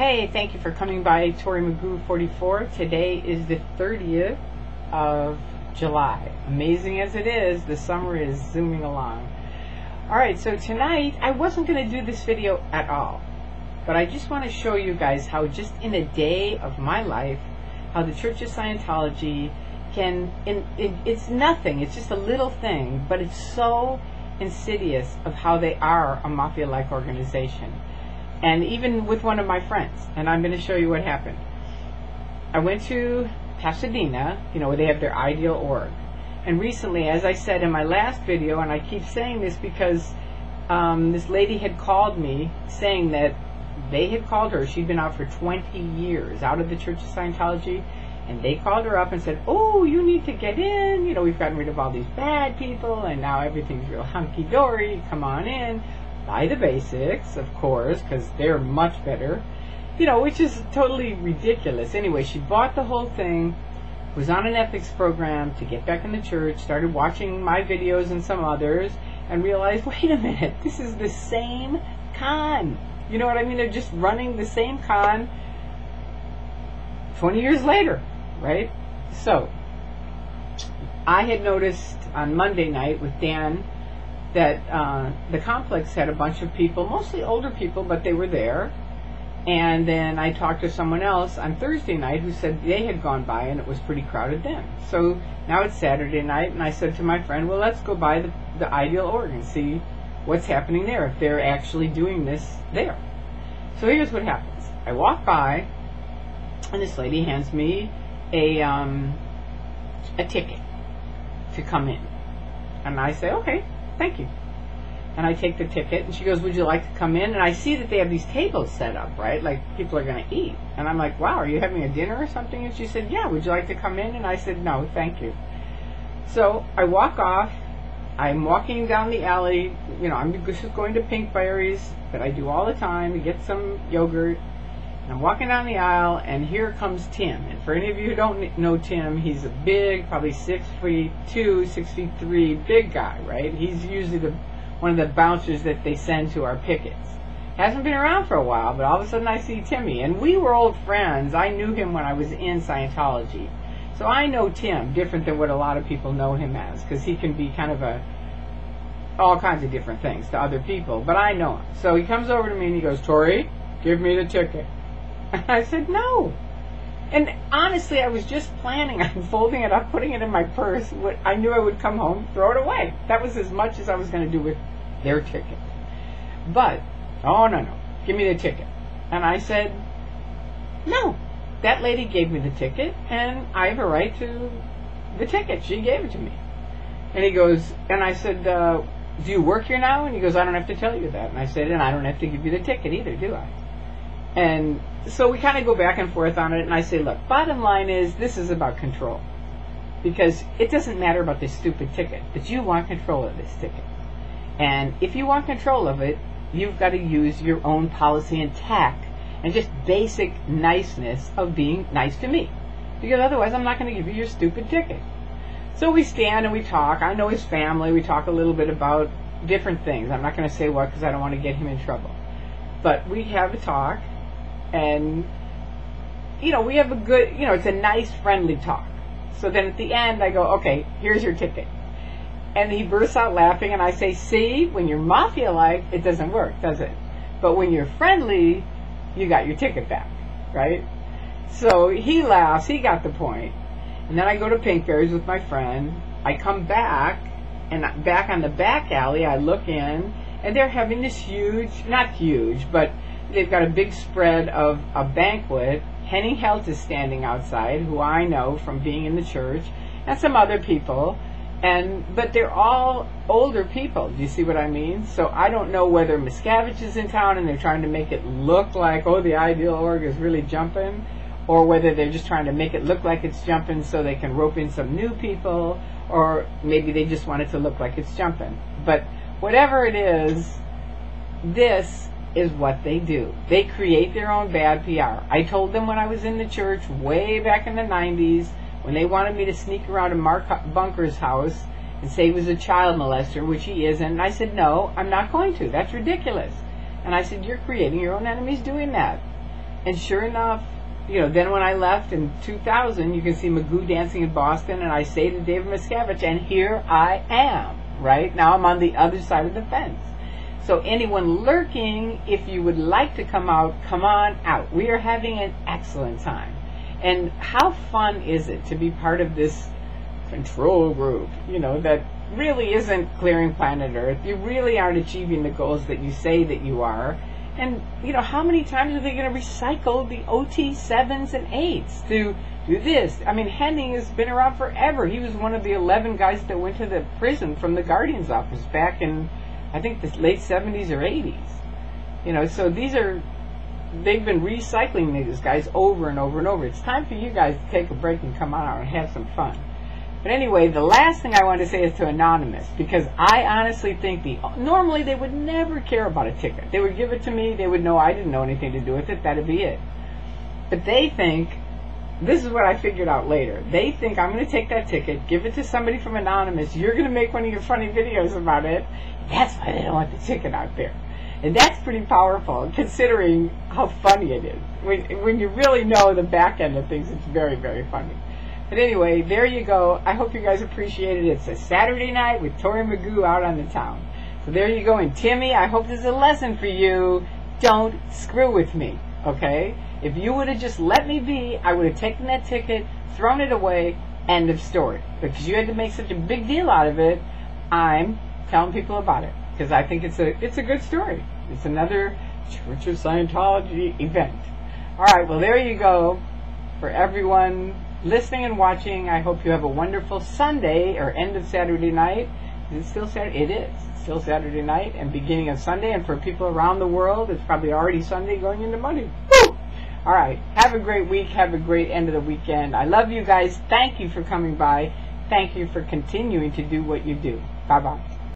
Hey, thank you for coming by Tori Magoo 44. Today is the 30th of July. Amazing as it is, the summer is zooming along. Alright, so tonight, I wasn't going to do this video at all. But I just want to show you guys how just in a day of my life, how the Church of Scientology can, it's nothing, it's just a little thing, but it's so insidious of how they are a mafia-like organization. And even with one of my friends, and I'm going to show you what happened. I went to Pasadena, where they have their Ideal Org. And recently, as I said in my last video, and I keep saying this because this lady had called me saying that they had called her. She'd been out for 20 years, out of the Church of Scientology. And they called her up and said, oh, you need to get in. We've gotten rid of all these bad people, and now everything's real hunky-dory. Come on in. Buy the basics, of course, because they're much better, which is totally ridiculous. Anyway, she bought the whole thing, was on an ethics program to get back in the church, started watching my videos and some others, and realized, wait a minute, this is the same con. You know what I mean? They're just running the same con 20 years later, right? So, I had noticed on Monday night with Dan that the complex had a bunch of people, mostly older people, but they were there. And then I talked to someone else on Thursday night who said they had gone by and it was pretty crowded then. So now it's Saturday night, and I said to my friend, well, let's go by the Ideal Org and see what's happening there, if they're actually doing this there. So here's what happens. I walk by, and this lady hands me a ticket to come in. And I say, okay, thank you. And I take the ticket, and she goes, would you like to come in? And I see that they have these tables set up, right? Like people are going to eat. And I'm like, wow, are you having a dinner or something? And she said, yeah, would you like to come in? And I said, no, thank you. So I walk off. I'm walking down the alley. I'm just going to Pinkberry's that I do all the time to get some yogurt. And I'm walking down the aisle, and here comes Tim. And for any of you who don't know Tim, he's a big, probably 6'2", 6'3", big guy, right? He's usually one of the bouncers that they send to our pickets. Hasn't been around for a while, but all of a sudden I see Timmy. And we were old friends. I knew him when I was in Scientology. So I know Tim different than what a lot of people know him as, because he can be kind of all kinds of different things to other people. But I know him. So he comes over to me and he goes, Tori, give me the ticket. And I said, no. And honestly, I was just planning on folding it up, putting it in my purse. I knew I would come home, throw it away. That was as much as I was going to do with their ticket. But, oh, no, give me the ticket. And I said, no. That lady gave me the ticket, and I have a right to the ticket. She gave it to me. And he goes, and I said, do you work here now? And he goes, I don't have to tell you that. And I said, and I don't have to give you the ticket either, do I? And so we kind of go back and forth on it, and I say, look, bottom line is, this is about control. Because it doesn't matter about this stupid ticket, but you want control of this ticket. And if you want control of it, you've got to use your own policy and tact, and just basic niceness of being nice to me. Because otherwise, I'm not going to give you your stupid ticket. So we stand and we talk. I know his family. We talk a little bit about different things. I'm not going to say what, because I don't want to get him in trouble. But we have a talk. And, we have a good, it's a nice, friendly talk. So then at the end, I go, okay, here's your ticket. And he bursts out laughing, and I say, see, when you're mafia-like, it doesn't work, does it? But when you're friendly, you got your ticket back, right? So he laughs, he got the point. And then I go to Pinkberry's with my friend. I come back, and back on the back alley, I look in, and they're having this huge, not huge, but they've got a big spread of a banquet. Henny Helt is standing outside, who I know from being in the church, and some other people. But they're all older people. Do you see what I mean? So I don't know whether Miscavige is in town and they're trying to make it look like, oh, the Ideal Org is really jumping, or whether they're just trying to make it look like it's jumping so they can rope in some new people, or maybe they just want it to look like it's jumping. But whatever it is, this is what they do. They create their own bad PR. I told them when I was in the church way back in the 90s, when they wanted me to sneak around to Mark Bunker's house and say he was a child molester, which he isn't, and I said, no, I'm not going to. That's ridiculous. And I said, you're creating your own enemies doing that. And sure enough, then when I left in 2000, you can see Magoo dancing in Boston, and I say to David Miscavige, and here I am, right? Now I'm on the other side of the fence. So anyone lurking, if you would like to come out, come on out. We are having an excellent time. And how fun is it to be part of this control group, that really isn't clearing planet Earth. You really aren't achieving the goals that you say that you are. And, how many times are they going to recycle the OT 7s and 8s to do this? I mean, Henning has been around forever. He was one of the 11 guys that went to the prison from the Guardian's office back in, I think, the late 70s or 80s. So they've been recycling these guys over and over and over. It's time for you guys to take a break and come on out and have some fun. But anyway, the last thing I want to say is to Anonymous, because I honestly think normally they would never care about a ticket. They would give it to me. They would know I didn't know anything to do with it. That'd be it. But they think, this is what I figured out later. They think I'm going to take that ticket, give it to somebody from Anonymous. You're going to make one of your funny videos about it. That's why they don't want the ticket out there. And that's pretty powerful, considering how funny it is. When you really know the back end of things, it's very, very funny. But anyway, there you go. I hope you guys appreciate it. It's a Saturday night with Tori Magoo out on the town. So there you go. And Timmy, I hope this is a lesson for you. Don't screw with me, okay? If you would have just let me be, I would have taken that ticket, thrown it away, end of story. Because you had to make such a big deal out of it, I'm telling people about it. Because I think it's a good story. It's another Church of Scientology event. All right, well, there you go. For everyone listening and watching, I hope you have a wonderful Sunday or end of Saturday night. Is it still Saturday? It is. It's still Saturday night and beginning of Sunday. And for people around the world, it's probably already Sunday going into Monday. Woo! All right. Have a great week. Have a great end of the weekend. I love you guys. Thank you for coming by. Thank you for continuing to do what you do. Bye-bye.